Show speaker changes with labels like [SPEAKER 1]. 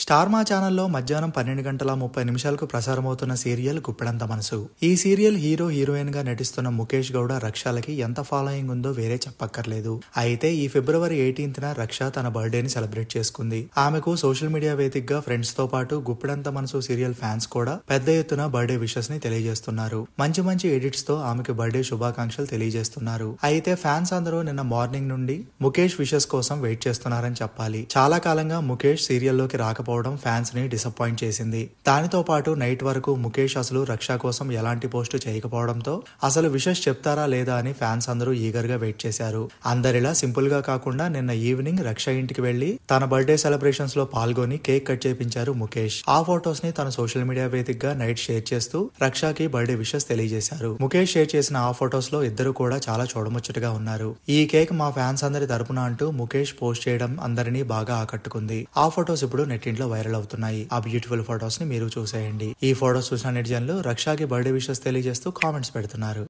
[SPEAKER 1] Star మా ఛానల్లో మధ్యాహ్నం 12:30 ప్రసారమవుతున్న సీరియల్ గుప్పెడంత మనసు. ఈ సీరియల్ హీరో హీరోయిన్ గా నటిస్తున్న ముఖేష్ గౌడ రక్షలకి ఎంత ఫాలోయింగ్ ఉందో వేరే చెప్పక్కర్లేదు. అయితే ఈ ఫిబ్రవరి 18న రక్ష తన బర్త్డేని సెలబ్రేట్ చేసుకుంది. ఆమెకు సోషల్ మీడియా వేదికగా ఫ్రెండ్స్ తో పాటు గుప్పెడంత మనసు సీరియల్ ఫ్యాన్స్ కూడా పెద్ద ఎత్తున బర్త్డే విషెస్ ని తెలియజేస్తున్నారు. మంచి మంచి ఎడిట్స్ తో ఆమెకు బర్త్డే శుభాకాంక్షలు తెలియజేస్తున్నారు. అయితే ఫ్యాన్స్ అందరూ నిన్న మార్నింగ్ నుండి ముఖేష్ విషెస్ కోసం వెయిట్ చేస్తున్నారని చెప్పాలి. చాలా కాలంగా ముఖేష్ సీరియల్లోకి రాకపోవడం ఫ్యాన్స్ ని డిసప్పాయింట్ చేసింది. దానితో పాటు నైట్ వరకు ముఖేష్ అసలు రక్ష కోసం ఎలాంటి పోస్టు చేయకపోవడంతో అసలు విషెస్ చెప్తారా లేదా అని ఫ్యాన్స్ అందరూ ఈగర్ గా వెయిట్ చేశారు. అందరిలా సింపుల్ గా కాకుండా నిన్న ఈవినింగ్ రక్ష ఇంటికి వెళ్లి తన బర్త్డే సెలబ్రేషన్స్ లో పాల్గొని కేక్ కట్ చేయించారు ముఖేష్. ఆ ఫొటోస్ ని తన సోషల్ మీడియా వేదికగా నైట్ షేర్ చేస్తూ రక్షకి బర్త్డే విషెస్ తెలియజేశారు. ముఖేష్ షేర్ చేసిన ఆ ఫొటోస్ లో ఇద్దరు కూడా చాలా చూడముచ్చటగా ఉన్నారు. ఈ కేక్ మా ఫ్యాన్స్ అందరి తరపున అంటూ ముఖేష్ పోస్ట్ చేయడం అందరినీ బాగా ఆకట్టుకుంది. ఆ ఫొటోస్ ఇప్పుడు నెట్టింట్లో వైరల్ అవుతున్నాయి. ఆ బ్యూటిఫుల్ ఫొటోస్ ని మీరు చూసేయండి. ఈ ఫొటోస్ చూసిన నెటిజన్లు రక్షకి బర్త్డే విషెస్ తెలియజేస్తూ కామెంట్స్ పెడుతున్నారు.